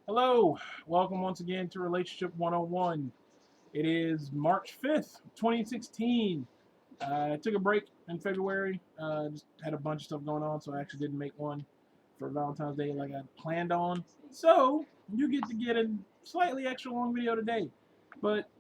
Hello, welcome once again to Relationship 101. It is March 5th, 2016. I took a break in February. Just had a bunch of stuff going on, so I actually didn't make one for Valentine's Day like I planned on. So you get to get a slightly extra long video today. But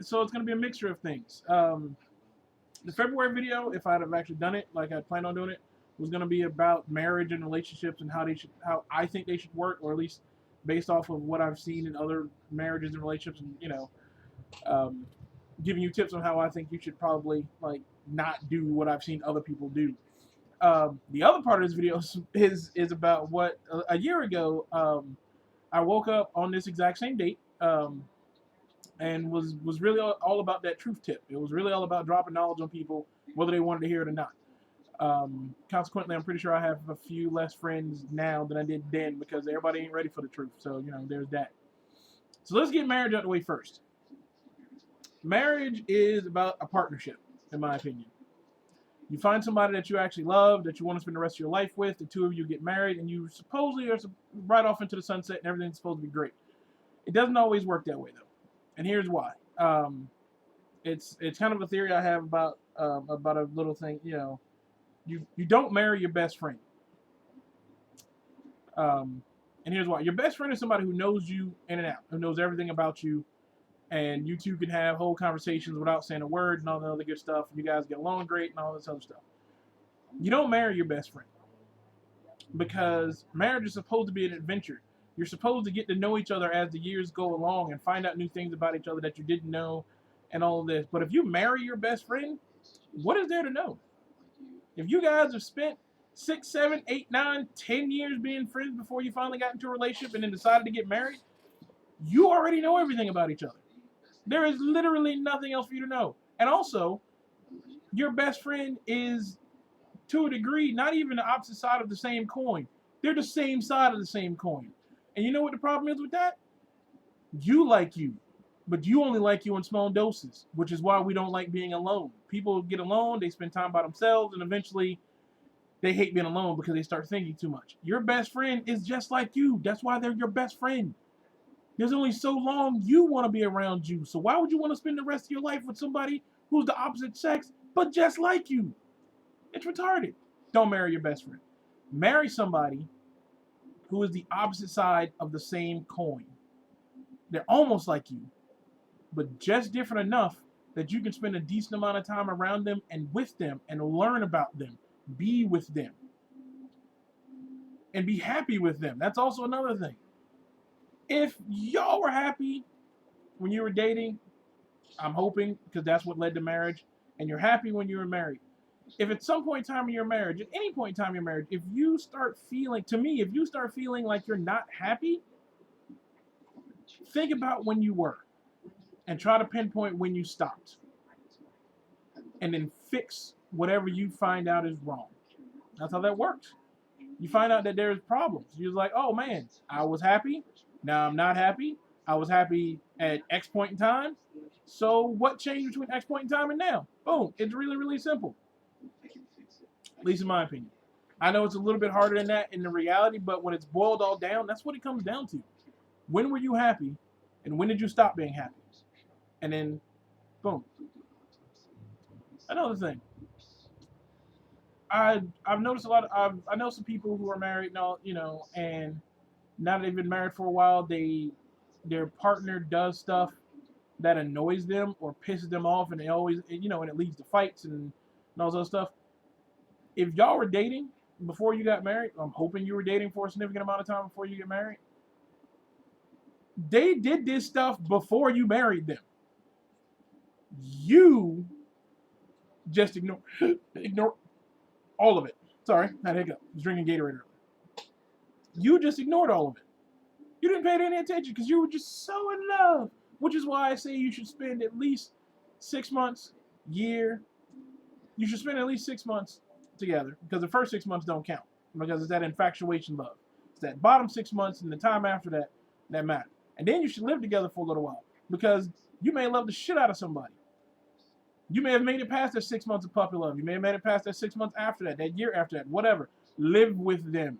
so it's going to be a mixture of things. The February video, if I'd have actually done it like I planned on doing it, was going to be about marriage and relationships and how I think they should work, or at least based off of what I've seen in other marriages and relationships, and um, giving you tips on how I think you should probably like not do what I've seen other people do. The other part of this video is about what a year ago I woke up on this exact same date. And was really all about that truth tip. It was really all about dropping knowledge on people, whether they wanted to hear it or not. Consequently, I'm pretty sure I have a few less friends now than I did then because everybody ain't ready for the truth. So there's that. So let's get marriage out of the way first. Marriage is about a partnership, in my opinion. You find somebody that you actually love, that you want to spend the rest of your life with. The two of you get married, and you supposedly are right off into the sunset, and everything's supposed to be great. It doesn't always work that way, though, and here's why. It's kind of a theory I have about a little thing. You don't marry your best friend. Um, and here's why: your best friend is somebody who knows you in and out, who knows everything about you, and you two can have whole conversations without saying a word and all the other good stuff. And you guys get along great and all this other stuff. You don't marry your best friend because marriage is supposed to be an adventure. You're supposed to get to know each other as the years go along and find out new things about each other that you didn't know and all of this. But if you marry your best friend, what is there to know? If you guys have spent 6, 7, 8, 9, 10 years being friends before you finally got into a relationship and then decided to get married, you already know everything about each other. There is literally nothing else for you to know. And also, your best friend is, to a degree, not even the opposite side of the same coin. They're the same side of the same coin. And you know what the problem is with that? You like you, but you only like you in small doses, which is why we don't like being alone. People get alone, they spend time by themselves, and eventually they hate being alone because they start thinking too much. Your best friend is just like you. That's why they're your best friend. There's only so long you want to be around you. So why would you want to spend the rest of your life with somebody who's the opposite sex, but just like you? It's retarded. Don't marry your best friend. Marry somebody who is the opposite side of the same coin. They're almost like you, but just different enough that you can spend a decent amount of time around them and with them and learn about them, be with them, and be happy with them. That's also another thing. If y'all were happy when you were dating, I'm hoping, because that's what led to marriage, and you're happy when you were married. If at some point in time in your marriage, at any point in time in your marriage, if you start feeling, to me, if you start feeling like you're not happy, think about when you were and try to pinpoint when you stopped. And then fix whatever you find out is wrong. That's how that works. You find out that there's problems. You're like, oh man, I was happy. Now I'm not happy. I was happy at X point in time. So what changed between X point in time and now? Boom. It's really, really simple. At least in my opinion. I know it's a little bit harder than that in the reality, but when it's boiled all down, that's what it comes down to. When were you happy? And when did you stop being happy? And then, boom. Another thing. I've noticed a lot of I know some people who are married now, and now that they've been married for a while, their partner does stuff that annoys them or pisses them off, and they always, and it leads to fights and all that stuff. If y'all were dating before you got married, I'm hoping you were dating for a significant amount of time before you get married. They did this stuff before you married them. You just ignore all of it. Sorry, I had a hiccup. I was drinking Gatorade earlier. You just ignored all of it. You didn't pay any attention because you were just so in love. Which is why I say you should spend at least 6 months, year. You should spend at least 6 months together because the first 6 months don't count because it's that infatuation love. It's that bottom 6 months and the time after that matter. And then you should live together for a little while because you may love the shit out of somebody. You may have made it past that 6 months of puppy love. You may have made it past that 6 months after that year after that, whatever. Live with them.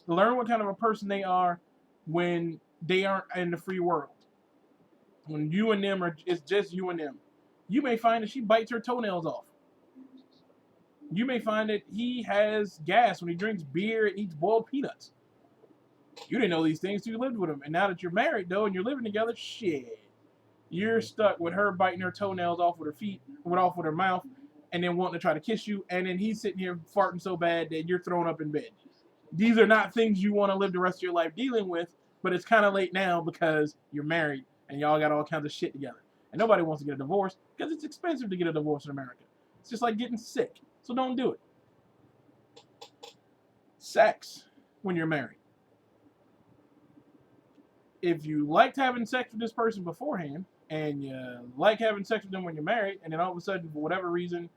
Learn what kind of a person they are. when they aren't in the free world. When you and them are, it's just you and them. You may find that she bites her toenails off. You may find that he has gas when he drinks beer and eats boiled peanuts. You didn't know these things till you lived with him. And now that you're married, though, and you're living together, shit. You're stuck with her biting her toenails off with her feet, off with her mouth, and then wanting to try to kiss you. And then he's sitting here farting so bad that you're thrown up in bed. These are not things you want to live the rest of your life dealing with, but it's kind of late now because you're married and y'all got all kinds of shit together. And nobody wants to get a divorce because it's expensive to get a divorce in America. It's just like getting sick. So don't do it. Sex when you're married. If you liked having sex with this person beforehand and you like having sex with them when you're married, and then all of a sudden, for whatever reason,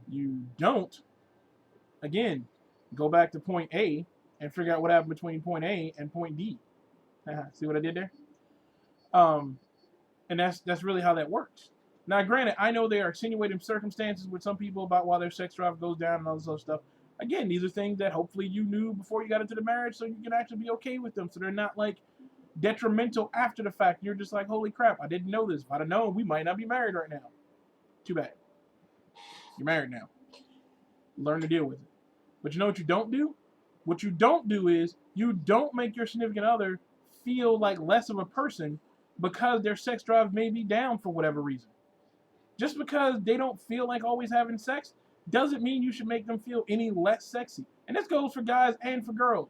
you don't, again, go back to point A and figure out what happened between point A and point D. See what I did there? And that's really how that works. Now, granted, I know there are extenuating circumstances with some people about why their sex drive goes down and all this other stuff. Again, these are things that hopefully you knew before you got into the marriage so you can actually be okay with them. So they're not like detrimental after the fact. You're just like, holy crap, I didn't know this. If I'd have known, we might not be married right now. Too bad. You're married now. Learn to deal with it. But you know what you don't do? What you don't do is you don't make your significant other feel like less of a person because their sex drive may be down for whatever reason. Just because they don't feel like always having sex doesn't mean you should make them feel any less sexy. And this goes for guys and for girls.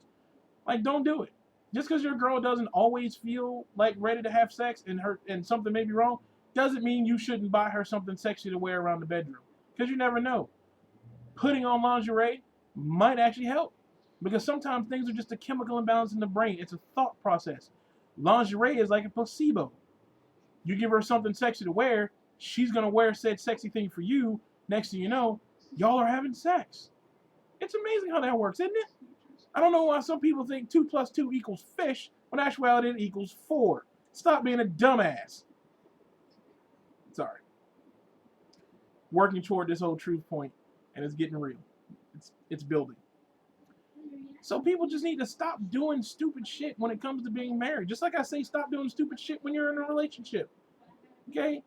Like, don't do it. Just because your girl doesn't always feel like ready to have sex and something may be wrong, doesn't mean you shouldn't buy her something sexy to wear around the bedroom. Because you never know. Putting on lingerie might actually help. Because sometimes things are just a chemical imbalance in the brain. It's a thought process. Lingerie is like a placebo. You give her something sexy to wear, she's going to wear said sexy thing for you. Next thing you know, y'all are having sex. It's amazing how that works, isn't it? I don't know why some people think 2 + 2 = fish, when in actuality it equals 4. Stop being a dumbass. Sorry. Working toward this whole truth point, and it's getting real. It's building. So people just need to stop doing stupid shit when it comes to being married. Just like I say, stop doing stupid shit when you're in a relationship. Okay?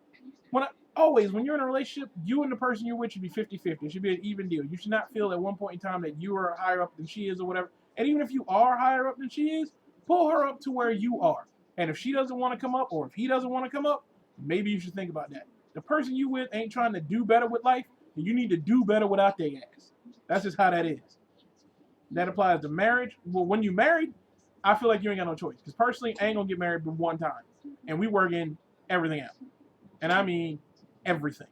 When you're in a relationship, you and the person you're with should be 50-50. It should be an even deal. You should not feel at one point in time that you are higher up than she is or whatever. And even if you are higher up than she is, pull her up to where you are. And if she doesn't want to come up or if he doesn't want to come up, maybe you should think about that. The person you with ain't trying to do better with life, and you need to do better without their ass. That's just how that is. That applies to marriage. Well, when you're married, I feel like you ain't got no choice. Because personally, I ain't going to get married but one time. And we work in everything out. And I mean everything.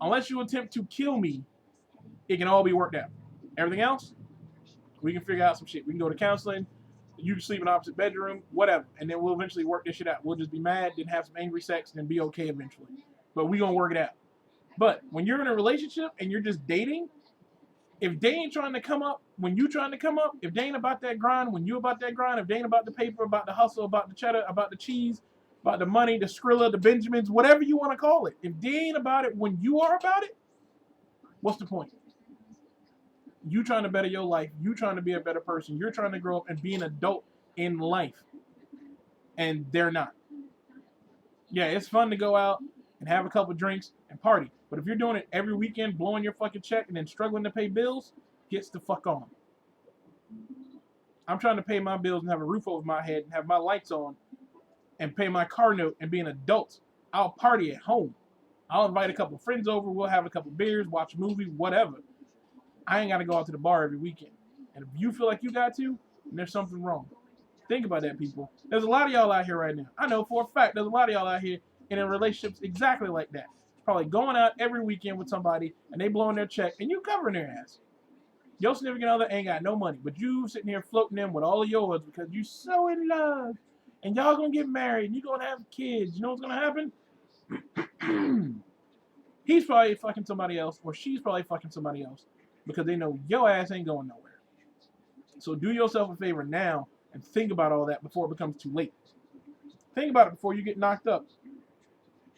Unless you attempt to kill me, it can all be worked out. Everything else, we can figure out some shit. We can go to counseling. You can sleep in the opposite bedroom, whatever. And then we'll eventually work this shit out. We'll just be mad, then have some angry sex, and then be okay eventually. But we going to work it out. But when you're in a relationship and you're just dating, if they ain't trying to come up when you trying to come up, if they ain't about that grind when you about that grind, if they ain't about the paper, about the hustle, about the cheddar, about the cheese, about the money, the Skrilla, the Benjamins, whatever you want to call it, if they ain't about it when you are about it, what's the point? You trying to better your life, you trying to be a better person, you're trying to grow up and be an adult in life, and they're not. Yeah, it's fun to go out and have a couple drinks and party. But if you're doing it every weekend, blowing your fucking check and then struggling to pay bills, gets the fuck on. I'm trying to pay my bills and have a roof over my head and have my lights on and pay my car note and be an adult. I'll party at home. I'll invite a couple friends over. We'll have a couple beers, watch a movie, whatever. I ain't got to go out to the bar every weekend. And if you feel like you got to, then there's something wrong. Think about that, people. There's a lot of y'all out here right now. I know for a fact there's a lot of y'all out here in relationships exactly like that. Probably going out every weekend with somebody and they blowing their check and you covering their ass. Your significant other ain't got no money, but you sitting here floating them with all of yours because you so in love and y'all gonna get married and you gonna have kids. You know what's gonna happen? He's probably fucking somebody else or she's probably fucking somebody else because they know your ass ain't going nowhere. So do yourself a favor now and think about all that before it becomes too late. Think about it before you get knocked up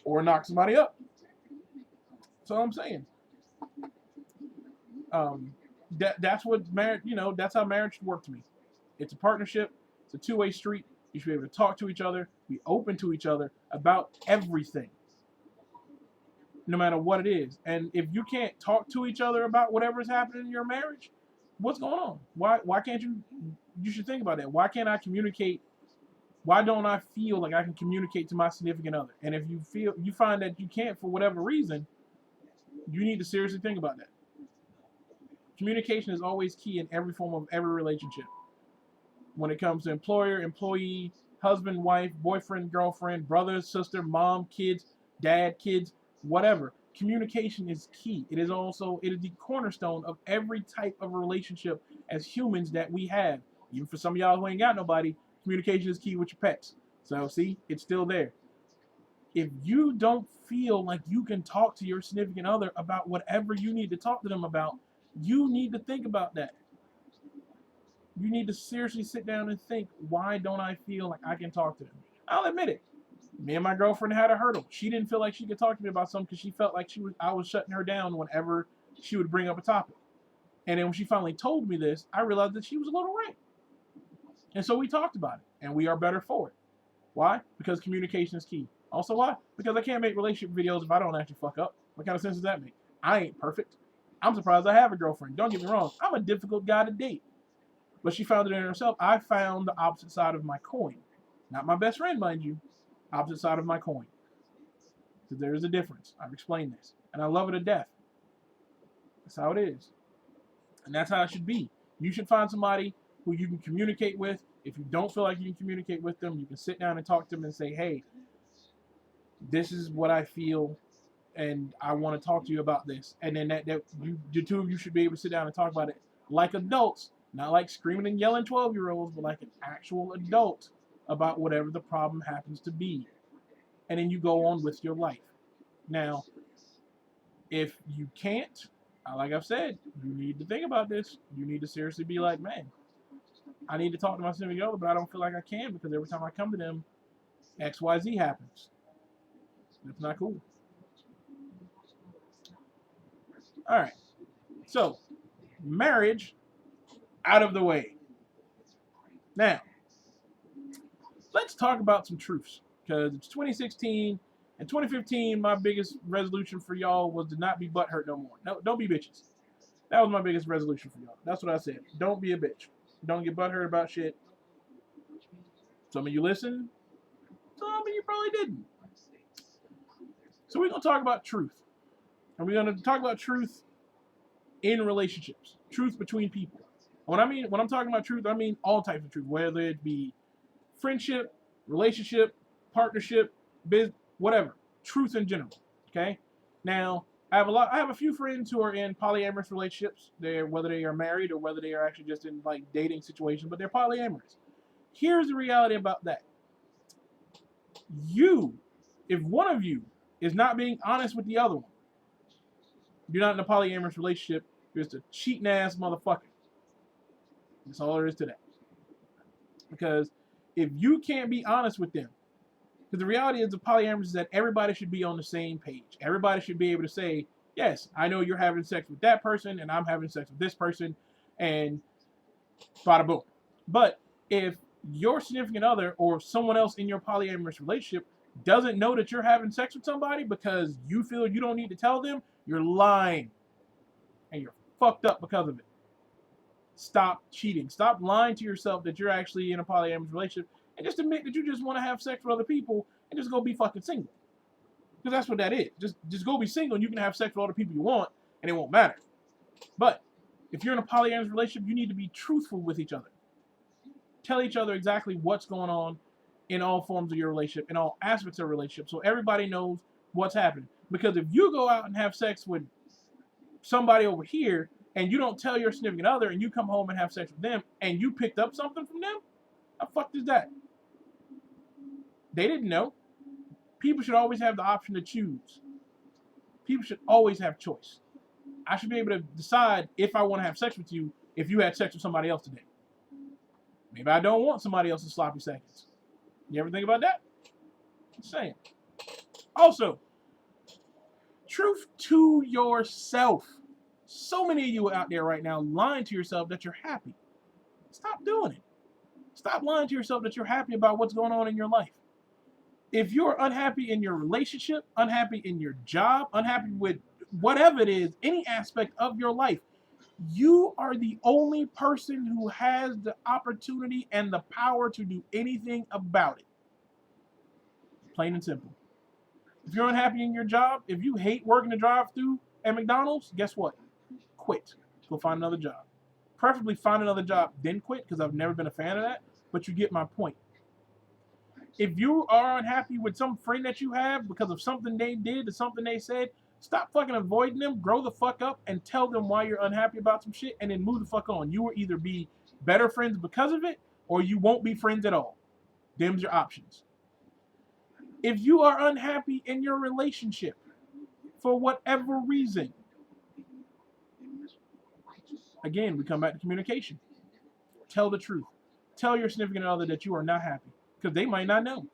or knock somebody up. That's all I'm saying. That's what marriage, that's how marriage should work to me. It's a partnership. It's a two-way street. You should be able to talk to each other, be open to each other about everything, no matter what it is. And if you can't talk to each other about whatever is happening in your marriage, what's going on? Why can't you? You should think about that. Why can't I communicate? Why don't I feel like I can communicate to my significant other? And if you find that you can't for whatever reason, you need to seriously think about that. Communication is always key in every form of every relationship. When it comes to employer, employee, husband, wife, boyfriend, girlfriend, brother, sister, mom, kids, dad, kids, whatever. Communication is key. It is the cornerstone of every type of relationship as humans that we have. Even for some of y'all who ain't got nobody, communication is key with your pets. So see, it's still there. If you don't feel like you can talk to your significant other about whatever you need to talk to them about, you need to think about that. You need to seriously sit down and think, why don't I feel like I can talk to them? I'll admit it. Me and my girlfriend had a hurdle. She didn't feel like she could talk to me about something because she felt like I was shutting her down whenever she would bring up a topic. And then when she finally told me this, I realized that she was a little right. And so we talked about it, and we are better for it. Why? Because communication is key. Also, why? Because I can't make relationship videos if I don't actually fuck up. What kind of sense does that make? I ain't perfect. I'm surprised I have a girlfriend. Don't get me wrong. I'm a difficult guy to date. But she found it in herself. I found the opposite side of my coin. Not my best friend, mind you. Opposite side of my coin. Because there is a difference. I've explained this. And I love it to death. That's how it is. And that's how it should be. You should find somebody who you can communicate with. If you don't feel like you can communicate with them, you can sit down and talk to them and say, hey, this is what I feel, and I want to talk to you about this. And then the two of you should be able to sit down and talk about it like adults, not like screaming and yelling 12-year-olds, but like an actual adult about whatever the problem happens to be. And then you go on with your life. Now, if you can't, like I've said, you need to think about this. You need to seriously be like, man, I need to talk to my significant other, but I don't feel like I can because every time I come to them, XYZ happens. That's not cool. All right. So, marriage out of the way. Now, let's talk about some truths because it's 2016 and 2015. My biggest resolution for y'all was to not be butthurt no more. No, don't be bitches. That was my biggest resolution for y'all. That's what I said. Don't be a bitch. Don't get butthurt about shit. Some of you listened. Some of you probably didn't. So we're going to talk about truth. And we're going to talk about truth in relationships. Truth between people. When I'm talking about truth, I mean all types of truth. Whether it be friendship, relationship, partnership, biz, whatever. Truth in general. Okay? Now, I have a few friends who are in polyamorous relationships. Whether they are married or whether they are actually just in like dating situations, but they're polyamorous. Here's the reality about that. If one of you is not being honest with the other one, you're not in a polyamorous relationship. You're just a cheating ass motherfucker. That's all there is to that. Because if you can't be honest with them, because the reality is the polyamorous is that everybody should be on the same page. Everybody should be able to say, yes, I know you're having sex with that person and I'm having sex with this person and bada boom. But if your significant other or someone else in your polyamorous relationship doesn't know that you're having sex with somebody because you feel you don't need to tell them, you're lying. And you're fucked up because of it. Stop cheating. Stop lying to yourself that you're actually in a polyamorous relationship and just admit that you just want to have sex with other people and just go be fucking single. Because that's what that is. Just go be single and you can have sex with all the people you want and it won't matter. But if you're in a polyamorous relationship, you need to be truthful with each other. Tell each other exactly what's going on in all forms of your relationship, in all aspects of a relationship, so everybody knows what's happening. Because if you go out and have sex with somebody over here and you don't tell your significant other and you come home and have sex with them and you picked up something from them, how fucked is that? They didn't know. People should always have the option to choose. People should always have choice. I should be able to decide if I want to have sex with you if you had sex with somebody else today. Maybe I don't want somebody else's sloppy seconds. You ever think about that? Just saying. Also, truth to yourself. So many of you out there right now lying to yourself that you're happy. Stop doing it. Stop lying to yourself that you're happy about what's going on in your life. If you're unhappy in your relationship, unhappy in your job, unhappy with whatever it is, any aspect of your life, you are the only person who has the opportunity and the power to do anything about it. Plain and simple. If you're unhappy in your job, if you hate working the drive-thru at McDonald's, guess what? Quit. Go find another job. Preferably find another job, then quit, because I've never been a fan of that, but you get my point. If you are unhappy with some friend that you have because of something they did or something they said, stop fucking avoiding them, grow the fuck up, and tell them why you're unhappy about some shit, and then move the fuck on. You will either be better friends because of it, or you won't be friends at all. Them's your options. If you are unhappy in your relationship, for whatever reason, again, we come back to communication. Tell the truth. Tell your significant other that you are not happy, because they might not know.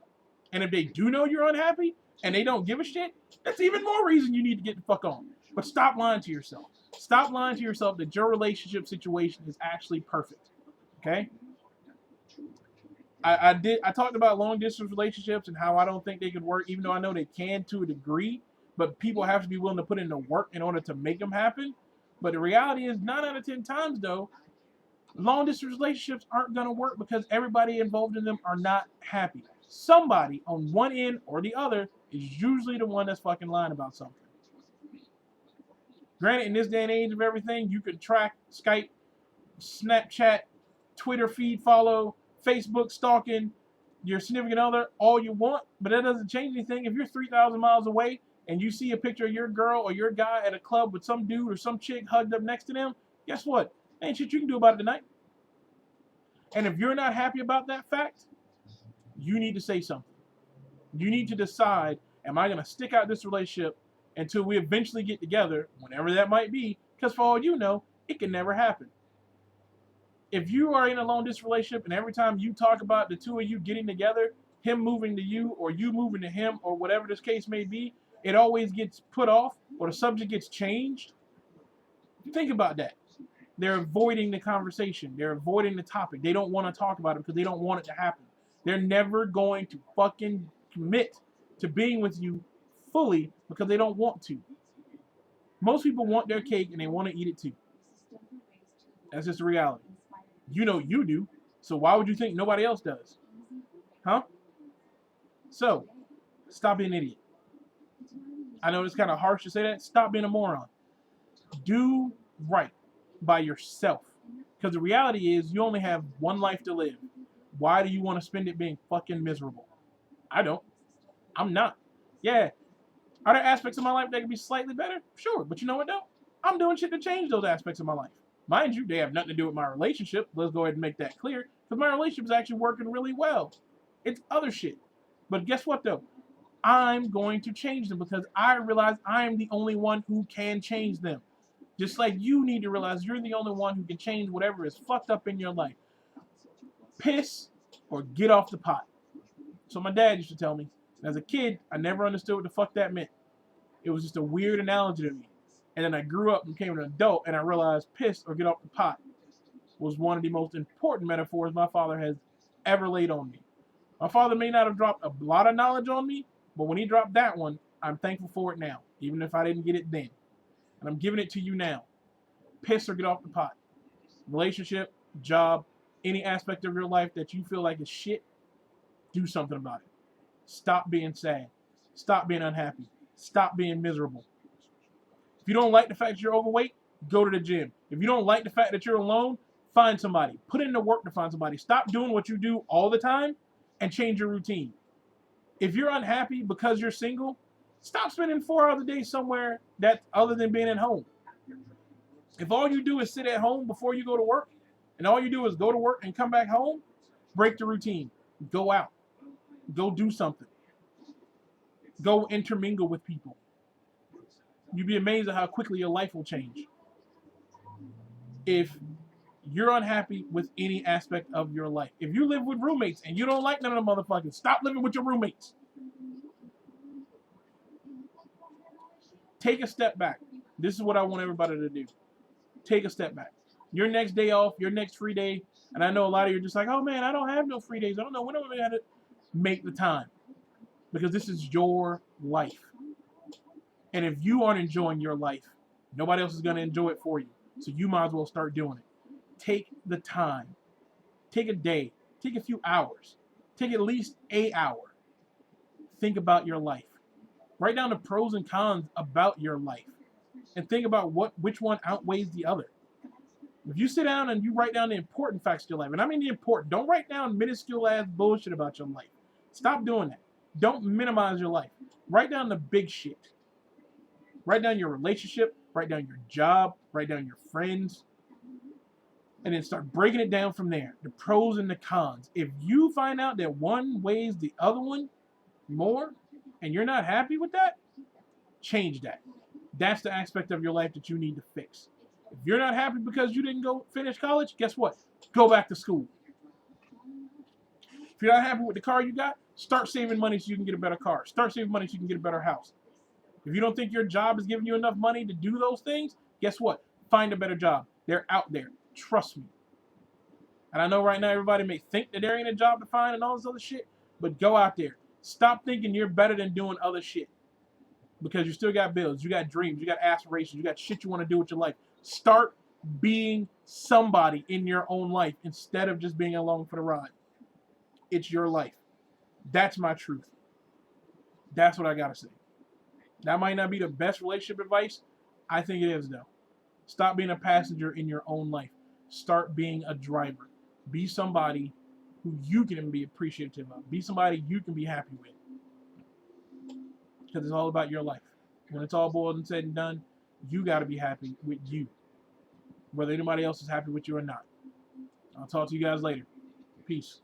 And if they do know you're unhappy and they don't give a shit, that's even more reason you need to get the fuck on. But stop lying to yourself. Stop lying to yourself that your relationship situation is actually perfect. Okay? I talked about long distance relationships and how I don't think they could work, even though I know they can to a degree. But people have to be willing to put in the work in order to make them happen. But the reality is, 9 out of 10 times, though, long distance relationships aren't going to work because everybody involved in them are not happy. Somebody on one end or the other is usually the one that's fucking lying about something. Granted, in this day and age of everything, you can track Skype, Snapchat, Twitter feed follow, Facebook stalking your significant other all you want, but that doesn't change anything. If you're 3,000 miles away and you see a picture of your girl or your guy at a club with some dude or some chick hugged up next to them, guess what? Ain't shit you can do about it tonight. And if you're not happy about that fact, you need to say something. You need to decide, am I going to stick out this relationship until we eventually get together, whenever that might be, because for all you know, it can never happen. If you are in a long distance relationship and every time you talk about the two of you getting together, him moving to you or you moving to him or whatever this case may be, it always gets put off or the subject gets changed, think about that. They're avoiding the conversation. They're avoiding the topic. They don't want to talk about it because they don't want it to happen. They're never going to fucking commit to being with you fully because they don't want to. Most people want their cake and they want to eat it too. That's just the reality. You know you do, so why would you think nobody else does? Huh? So, stop being an idiot. I know it's kind of harsh to say that. Stop being a moron. Do right by yourself. Because the reality is you only have one life to live. Why do you want to spend it being fucking miserable? I don't. I'm not. Yeah. Are there aspects of my life that can be slightly better? Sure. But you know what though? I'm doing shit to change those aspects of my life. Mind you, they have nothing to do with my relationship. Let's go ahead and make that clear. Because my relationship is actually working really well. It's other shit. But guess what though? I'm going to change them because I realize I am the only one who can change them. Just like you need to realize you're the only one who can change whatever is fucked up in your life. Piss or get off the pot. So my dad used to tell me. As a kid, I never understood what the fuck that meant. It was just a weird analogy to me. And then I grew up and became an adult and I realized piss or get off the pot was one of the most important metaphors my father has ever laid on me. My father may not have dropped a lot of knowledge on me, but when he dropped that one, I'm thankful for it now, even if I didn't get it then. And I'm giving it to you now. Piss or get off the pot. Relationship, job, any aspect of your life that you feel like is shit, do something about it. Stop being sad. Stop being unhappy. Stop being miserable. If you don't like the fact that you're overweight, go to the gym. If you don't like the fact that you're alone, find somebody. Put in the work to find somebody. Stop doing what you do all the time and change your routine. If you're unhappy because you're single, stop spending 4 hours a day somewhere that's other than being at home. If all you do is sit at home before you go to work, and all you do is go to work and come back home, break the routine. Go out. Go do something. Go intermingle with people. You'd be amazed at how quickly your life will change. If you're unhappy with any aspect of your life, if you live with roommates and you don't like none of them motherfuckers, stop living with your roommates. Take a step back. This is what I want everybody to do. Take a step back. Your next day off, your next free day, And I know a lot of you are just like, oh man, I don't have no free days. I don't know when I'm going to make the time. Because this is your life. And if you aren't enjoying your life, nobody else is going to enjoy it for you. So you might as well start doing it. Take the time. Take a day. Take a few hours. Take at least an hour. Think about your life. Write down the pros and cons about your life. And think about which one outweighs the other. If you sit down and you write down the important facts of your life, and I mean the important, don't write down minuscule ass bullshit about your life. Stop doing that. Don't minimize your life. Write down the big shit. Write down your relationship, write down your job, write down your friends, and then start breaking it down from there. The pros and the cons. If you find out that one weighs the other one more, and you're not happy with that, change that. That's the aspect of your life that you need to fix. If you're not happy because you didn't go finish college, guess what? Go back to school. If you're not happy with the car you got, start saving money so you can get a better car. Start saving money so you can get a better house. If you don't think your job is giving you enough money to do those things, guess what? Find a better job. They're out there. Trust me. And I know right now everybody may think that there ain't a job to find and all this other shit, but go out there. Stop thinking you're better than doing other shit. Because you still got bills, you got dreams, you got aspirations, you got shit you want to do with your life. Start being somebody in your own life instead of just being along for the ride. It's your life. That's my truth. That's what I gotta say. That might not be the best relationship advice. I think it is, though. Stop being a passenger in your own life. Start being a driver. Be somebody who you can be appreciative of. Be somebody you can be happy with. Because it's all about your life. When it's all boiled and said and done, you got to be happy with you. Whether anybody else is happy with you or not. I'll talk to you guys later. Peace.